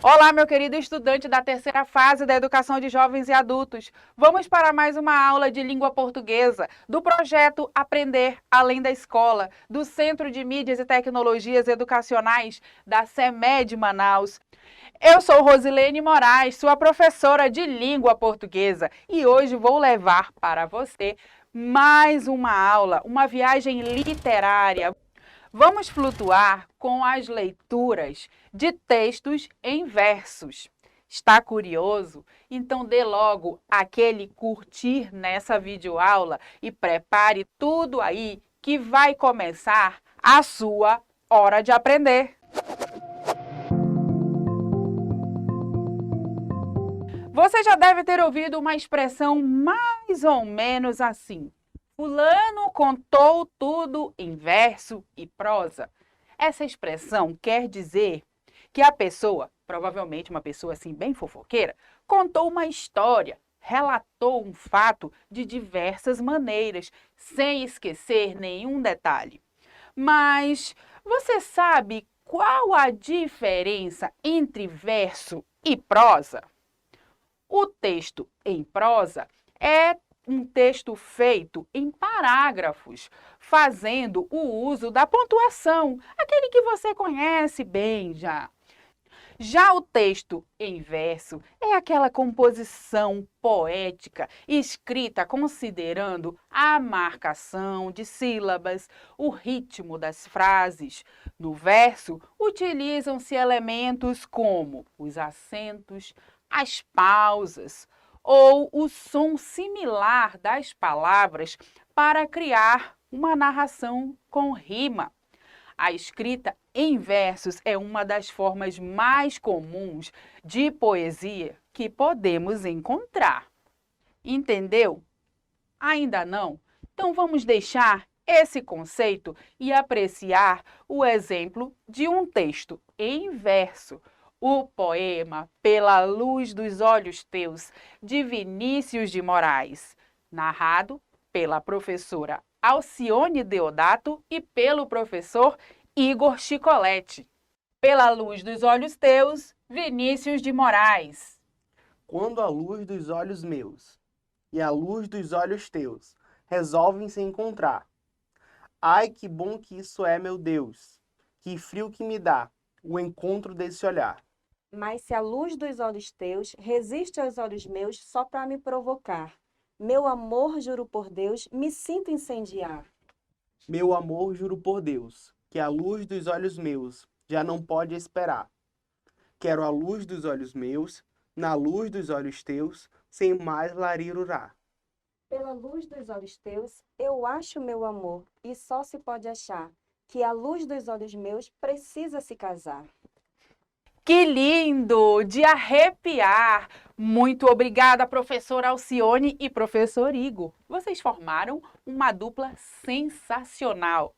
Olá, meu querido estudante da terceira fase da Educação de Jovens e Adultos. Vamos para mais uma aula de língua portuguesa do projeto Aprender Além da Escola, do Centro de Mídias e Tecnologias Educacionais da CEMED Manaus. Eu sou Rosilene Moraes, sua professora de língua portuguesa, e hoje vou levar para você mais uma aula, uma viagem literária. Vamos flutuar com as leituras de textos em versos. Está curioso? Então dê logo aquele curtir nessa videoaula e prepare tudo aí que vai começar a sua hora de aprender. Você já deve ter ouvido uma expressão mais ou menos assim: Fulano contou tudo em verso e prosa. Essa expressão quer dizer que a pessoa, provavelmente uma pessoa assim bem fofoqueira, contou uma história, relatou um fato de diversas maneiras, sem esquecer nenhum detalhe. Mas você sabe qual a diferença entre verso e prosa? O texto em prosa é um texto feito em parágrafos, fazendo o uso da pontuação, aquele que você conhece bem já. Já o texto em verso é aquela composição poética escrita considerando a marcação de sílabas, o ritmo das frases. No verso, utilizam-se elementos como os acentos, as pausas ou o som similar das palavras para criar uma narração com rima. A escrita em versos é uma das formas mais comuns de poesia que podemos encontrar. Entendeu? Ainda não? Então vamos deixar esse conceito e apreciar o exemplo de um texto em verso. O poema Pela Luz dos Olhos Teus, de Vinícius de Moraes, narrado pela professora Alcione Deodato e pelo professor Igor Chicoletti. Pela luz dos olhos teus, Vinícius de Moraes. Quando a luz dos olhos meus e a luz dos olhos teus resolvem se encontrar. Ai, que bom que isso é, meu Deus! Que frio que me dá o encontro desse olhar. Mas se a luz dos olhos teus resiste aos olhos meus só para me provocar, meu amor, juro por Deus, me sinto incendiar. Meu amor, juro por Deus, que a luz dos olhos meus já não pode esperar. Quero a luz dos olhos meus, na luz dos olhos teus, sem mais larirurá. Pela luz dos olhos teus, eu acho meu amor, e só se pode achar que a luz dos olhos meus precisa se casar. Que lindo! De arrepiar! Muito obrigada, professora Alcione e professor Igor. Vocês formaram uma dupla sensacional.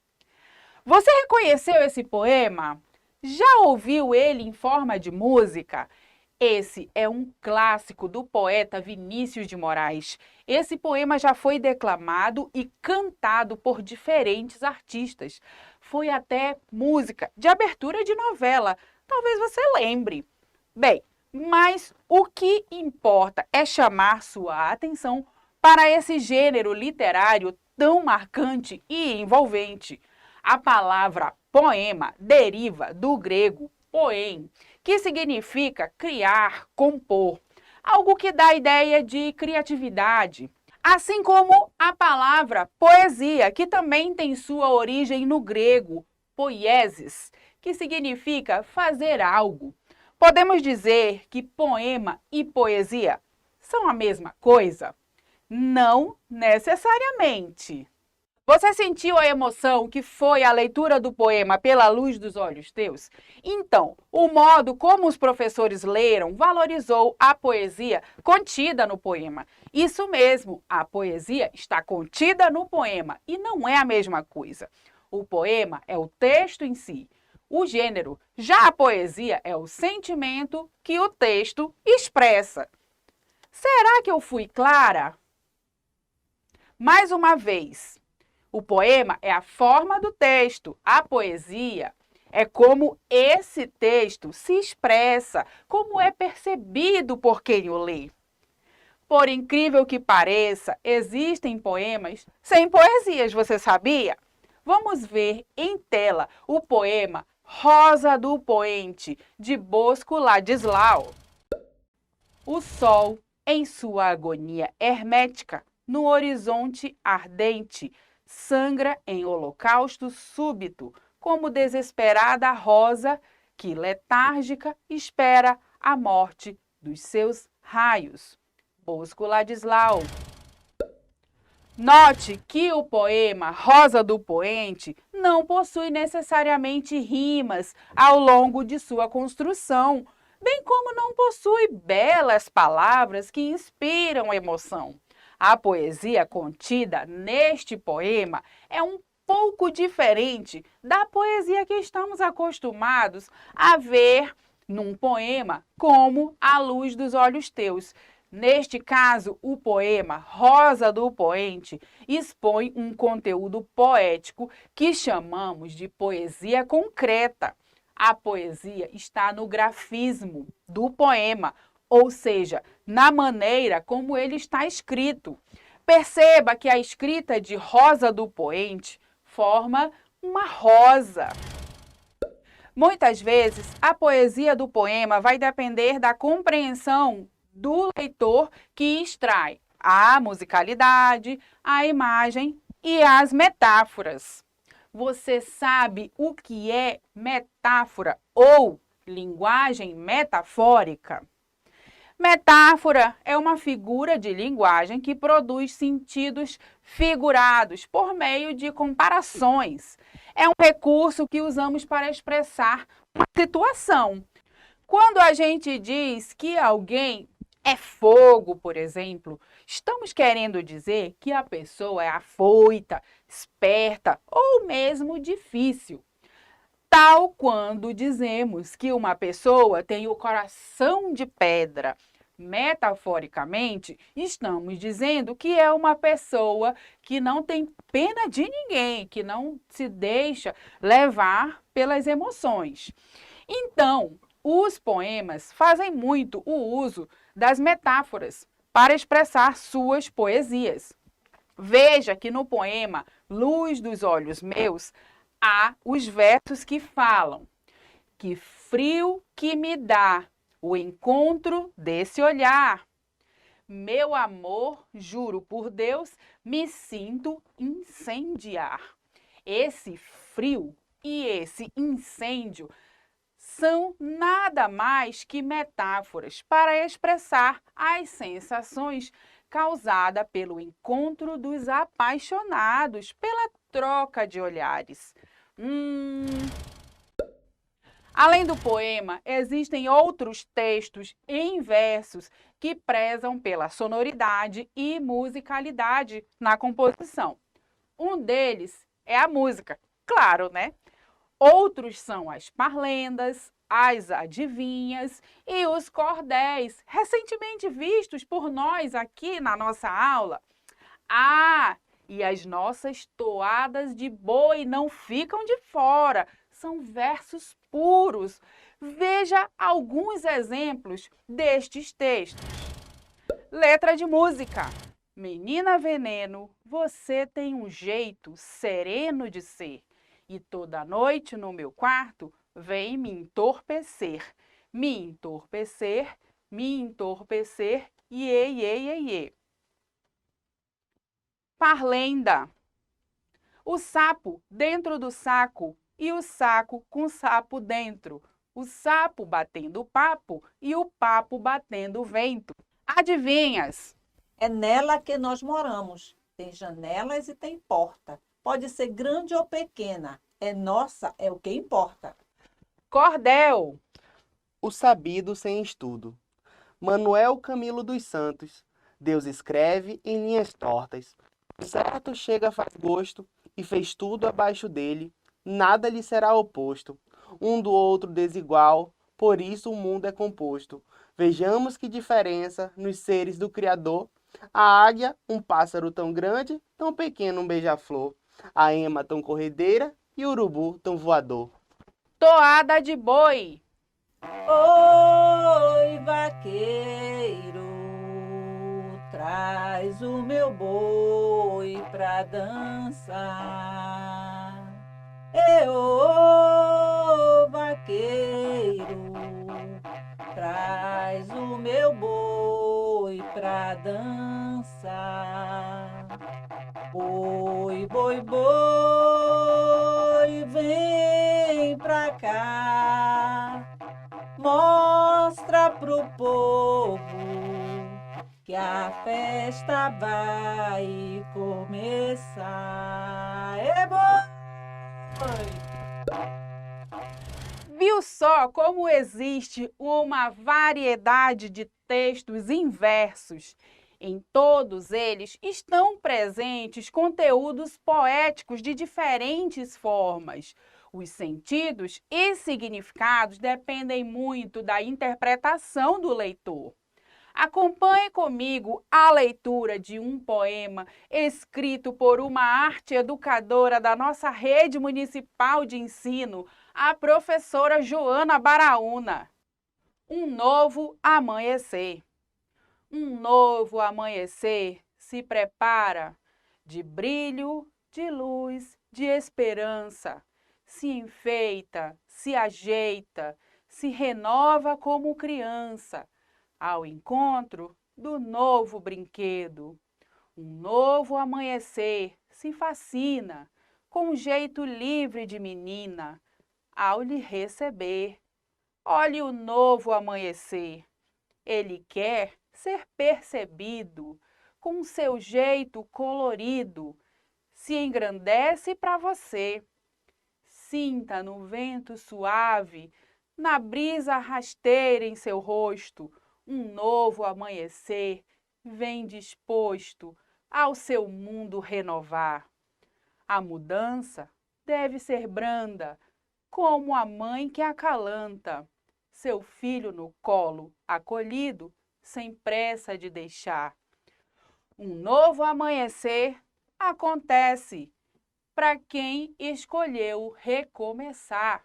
Você reconheceu esse poema? Já ouviu ele em forma de música? Esse é um clássico do poeta Vinícius de Moraes. Esse poema já foi declamado e cantado por diferentes artistas. Foi até música de abertura de novela. Talvez você lembre. Bem, mas o que importa é chamar sua atenção para esse gênero literário tão marcante e envolvente. A palavra poema deriva do grego poem, que significa criar, compor, algo que dá a ideia de criatividade. Assim como a palavra poesia, que também tem sua origem no grego poiesis, que significa fazer algo. Podemos dizer que poema e poesia são a mesma coisa? Não necessariamente. Você sentiu a emoção que foi a leitura do poema Pela Luz dos Olhos Teus? Então, o modo como os professores leram valorizou a poesia contida no poema. Isso mesmo, a poesia está contida no poema e não é a mesma coisa. O poema é o texto em si, o gênero. Já a poesia é o sentimento que o texto expressa. Será que eu fui clara? Mais uma vez. O poema é a forma do texto, a poesia É como esse texto se expressa, como é percebido por quem o lê. Por incrível que pareça, existem poemas sem poesias, você sabia? Vamos ver em tela o poema Rosa do Poente, de Bosco Ladislau. O sol, em sua agonia hermética, no horizonte ardente, sangra em holocausto súbito, como desesperada rosa que, letárgica, espera a morte dos seus raios. Bosco Ladislau. Note que o poema Rosa do Poente não possui necessariamente rimas ao longo de sua construção, bem como não possui belas palavras que inspiram emoção. A poesia contida neste poema é um pouco diferente da poesia que estamos acostumados a ver num poema como A Luz dos Olhos Teus. Neste caso, o poema Rosa do Poente expõe um conteúdo poético que chamamos de poesia concreta. A poesia está no grafismo do poema, ou seja, na maneira como ele está escrito. Perceba que a escrita de Rosa do Poente forma uma rosa. Muitas vezes, a poesia do poema vai depender da compreensão do leitor, que extrai a musicalidade, a imagem e as metáforas. Você sabe o que é metáfora ou linguagem metafórica? Metáfora é uma figura de linguagem que produz sentidos figurados por meio de comparações. É um recurso que usamos para expressar uma situação. Quando a gente diz que alguém é fogo, por exemplo, estamos querendo dizer que a pessoa é afoita, esperta ou mesmo difícil. Tal quando dizemos que uma pessoa tem o coração de pedra. Metaforicamente, estamos dizendo que é uma pessoa que não tem pena de ninguém, que não se deixa levar pelas emoções. Então, os poemas fazem muito o uso das metáforas para expressar suas poesias. Veja que no poema Luz dos Olhos Meus, há os versos que falam: que frio que me dá o encontro desse olhar. Meu amor, juro por Deus, me sinto incendiar. Esse frio e esse incêndio são nada mais que metáforas para expressar as sensações causadas pelo encontro dos apaixonados, pela troca de olhares. Além do poema, existem outros textos em versos que prezam pela sonoridade e musicalidade na composição. Um deles é a música, claro, né? Outros são as parlendas, as adivinhas e os cordéis, recentemente vistos por nós aqui na nossa aula. E as nossas toadas de boi não ficam de fora, são versos puros. Veja alguns exemplos destes textos. Letra de música. Menina veneno, você tem um jeito sereno de ser. E toda noite no meu quarto vem me entorpecer. Me entorpecer, iê, iê, iê, iê. Parlenda. O sapo dentro do saco e o saco com o sapo dentro. O sapo batendo papo e o papo batendo vento. Adivinhas? É nela que nós moramos. Tem janelas e tem porta. Pode ser grande ou pequena. É nossa, é o que importa. Cordel. O sabido sem estudo. Manuel Camilo dos Santos. Deus escreve em linhas tortas. O certo chega faz gosto e fez tudo abaixo dele. Nada lhe será oposto. Um do outro desigual, por isso o mundo é composto. Vejamos que diferença nos seres do Criador. A águia, um pássaro tão grande, tão pequeno um beija-flor. A ema tão corredeira e o urubu tão voador. toada de boi. Oi, vaqueiro, traz o meu boi pra dançar. Ô, vaqueiro, traz o meu boi pra dançar. Boi, boi, boi, vem pra cá. Mostra pro povo que a festa vai começar. É boi! Viu só como existe uma variedade de textos inversos? Em todos eles estão presentes conteúdos poéticos de diferentes formas. Os sentidos e significados dependem muito da interpretação do leitor. Acompanhe comigo a leitura de um poema escrito por uma arte educadora da nossa rede municipal de ensino, a professora Joana Baraúna. Um novo amanhecer. Um novo amanhecer se prepara de brilho, de luz, de esperança. Se enfeita, se ajeita, se renova como criança, ao encontro do novo brinquedo. Um novo amanhecer se fascina, com um jeito livre de menina, ao lhe receber. Olhe o novo amanhecer, ele quer ser percebido, com seu jeito colorido, se engrandece para você. Sinta no vento suave, na brisa rasteira em seu rosto, um novo amanhecer vem disposto ao seu mundo renovar. A mudança deve ser branda, como a mãe que acalanta seu filho no colo, acolhido, sem pressa de deixar. Um novo amanhecer acontece para quem escolheu recomeçar,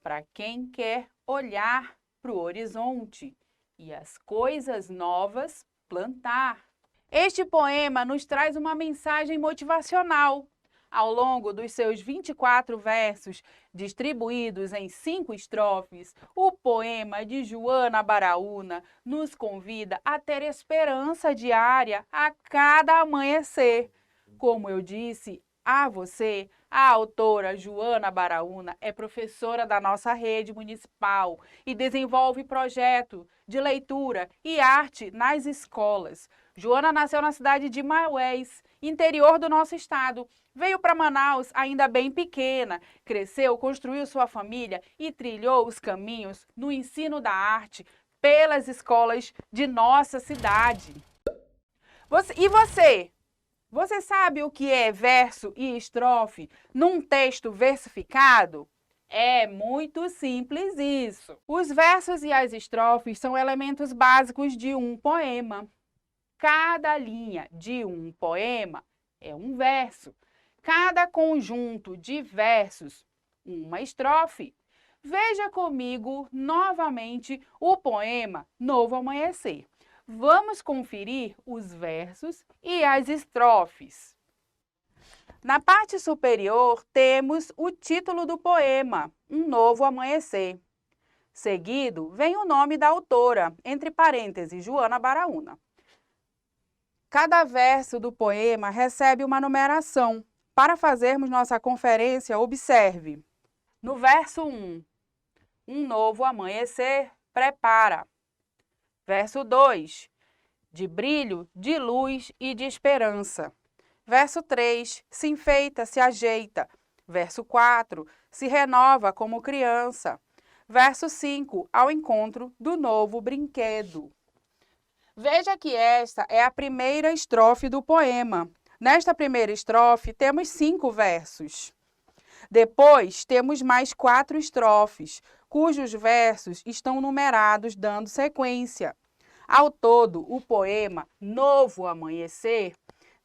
para quem quer olhar para o horizonte e as coisas novas plantar. Este poema nos traz uma mensagem motivacional. Ao longo dos seus 24 versos, distribuídos em 5 estrofes, o poema de Joana Baraúna nos convida a ter esperança diária a cada amanhecer. Como eu disse a você, a autora Joana Baraúna é professora da nossa rede municipal e desenvolve projeto de leitura e arte nas escolas. Joana nasceu na cidade de Maués, interior do nosso estado. Veio para Manaus ainda bem pequena, cresceu, construiu sua família e trilhou os caminhos no ensino da arte pelas escolas de nossa cidade. E você? Você sabe o que é verso e estrofe num texto versificado? É muito simples isso. Os versos e as estrofes são elementos básicos de um poema. Cada linha de um poema é um verso. Cada conjunto de versos, uma estrofe. Veja comigo novamente o poema Novo Amanhecer. Vamos conferir os versos e as estrofes. Na parte superior, temos o título do poema, Um Novo Amanhecer. Seguido, vem o nome da autora, entre parênteses, Joana Baraúna. Cada verso do poema recebe uma numeração. Para fazermos nossa conferência, observe. No verso 1, um novo amanhecer prepara. Verso 2, de brilho, de luz e de esperança. Verso 3, se enfeita, se ajeita. Verso 4, se renova como criança. Verso 5, ao encontro do novo brinquedo. Veja que esta é a primeira estrofe do poema. Nesta primeira estrofe, temos 5 versos. Depois, temos mais 4 estrofes, cujos versos estão numerados, dando sequência. Ao todo, o poema Novo Amanhecer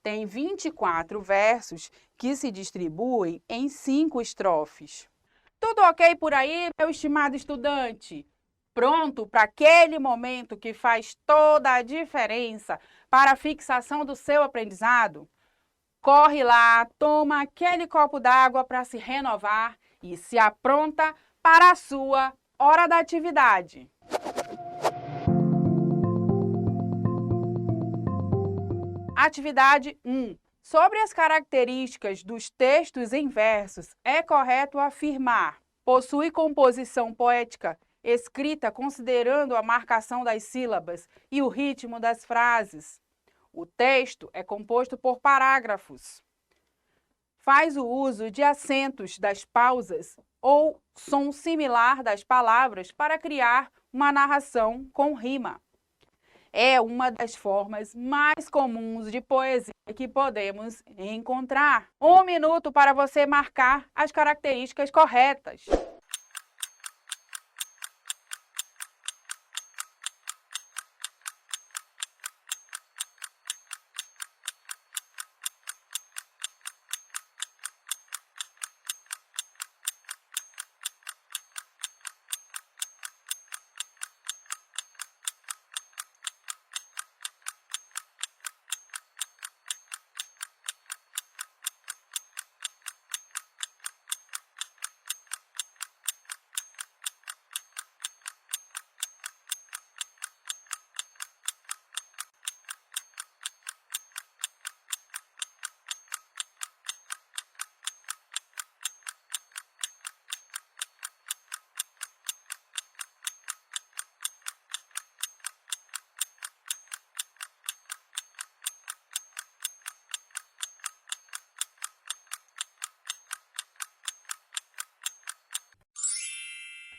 tem 24 versos que se distribuem em 5 estrofes. Tudo ok por aí, meu estimado estudante? Pronto para aquele momento que faz toda a diferença para a fixação do seu aprendizado? Corre lá, toma aquele copo d'água para se renovar e se apronta para a sua hora da atividade. Atividade 1. Sobre as características dos textos em versos, é correto afirmar: possui composição poética escrita considerando a marcação das sílabas e o ritmo das frases. O texto é composto por parágrafos. Faz o uso de acentos das pausas ou som similar das palavras para criar uma narração com rima. É uma das formas mais comuns de poesia que podemos encontrar. 1 minuto para você marcar as características corretas.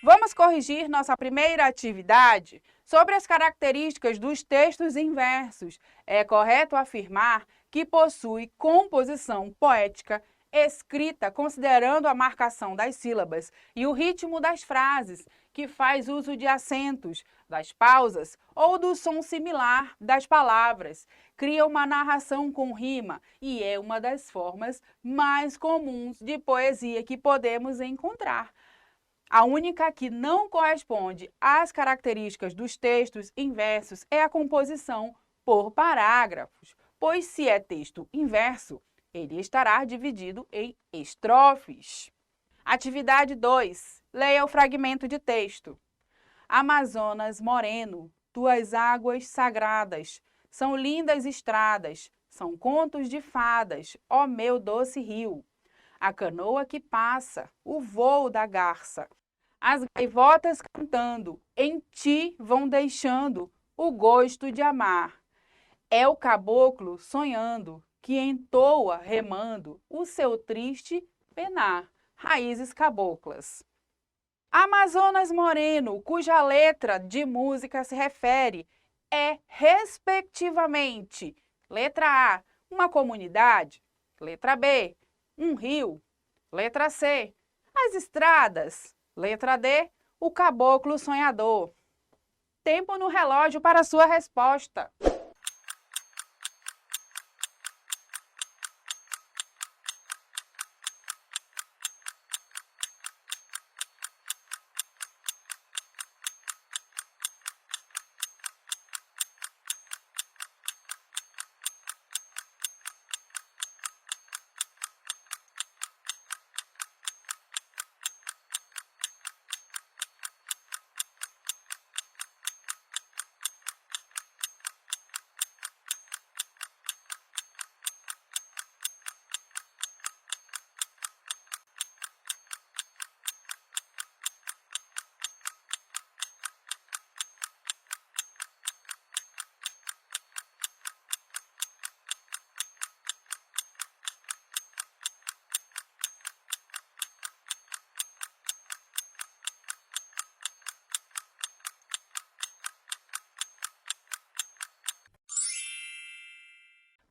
Vamos corrigir nossa primeira atividade sobre as características dos textos em versos. É correto afirmar que possui composição poética escrita considerando a marcação das sílabas e o ritmo das frases, que faz uso de acentos, das pausas ou do som similar das palavras. Cria uma narração com rima e é uma das formas mais comuns de poesia que podemos encontrar. A única que não corresponde às características dos textos em versos é a composição por parágrafos, pois se é texto em verso, ele estará dividido em estrofes. Atividade 2. Leia o fragmento de texto. Amazonas moreno, tuas águas sagradas, são lindas estradas, são contos de fadas, ó meu doce rio. A canoa que passa, o voo da garça, as gaivotas cantando, em ti vão deixando o gosto de amar. É o caboclo sonhando, que entoa remando o seu triste penar. Raízes caboclas. Amazonas moreno, cuja letra de música se refere, é, respectivamente, letra A, uma comunidade, letra B, um rio, letra C, as estradas, letra D, o caboclo sonhador. Tempo no relógio para sua resposta.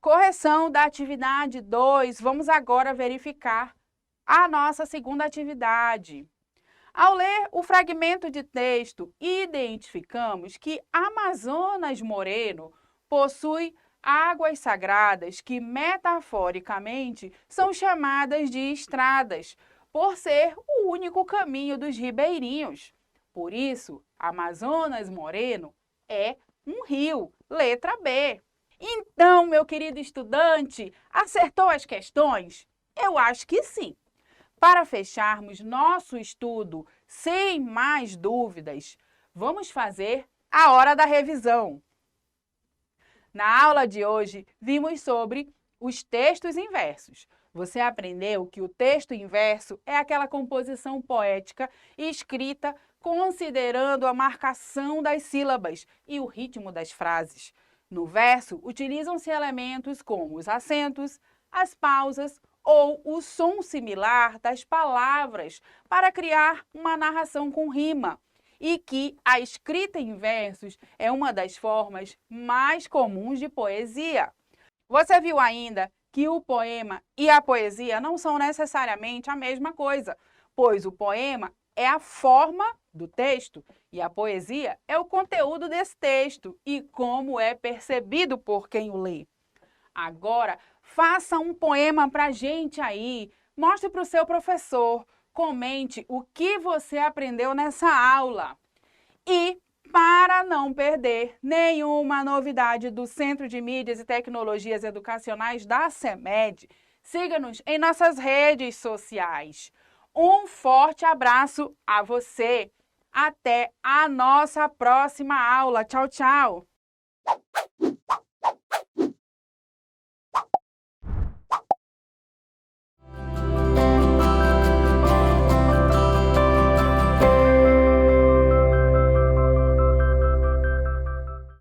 Correção da atividade 2. Vamos agora verificar a nossa segunda atividade. Ao ler o fragmento de texto, identificamos que Amazonas moreno possui águas sagradas que, metaforicamente, são chamadas de estradas, por ser o único caminho dos ribeirinhos. Por isso, Amazonas Moreno é um rio, letra B. Então, meu querido estudante, acertou as questões? Eu acho que sim. Para fecharmos nosso estudo sem mais dúvidas, vamos fazer a hora da revisão. Na aula de hoje, vimos sobre os textos inversos. Você aprendeu que o texto inverso é aquela composição poética escrita considerando a marcação das sílabas e o ritmo das frases. No verso, utilizam-se elementos como os acentos, as pausas ou o som similar das palavras para criar uma narração com rima, e que a escrita em versos é uma das formas mais comuns de poesia. Você viu ainda que o poema e a poesia não são necessariamente a mesma coisa, pois o poema é a forma do texto e a poesia é o conteúdo desse texto e como é percebido por quem o lê. Agora, faça um poema para a gente aí, mostre para o seu professor, comente o que você aprendeu nessa aula. E, para não perder nenhuma novidade do Centro de Mídias e Tecnologias Educacionais da CEMED, siga-nos em nossas redes sociais. Um forte abraço a você. Até a nossa próxima aula. Tchau, tchau!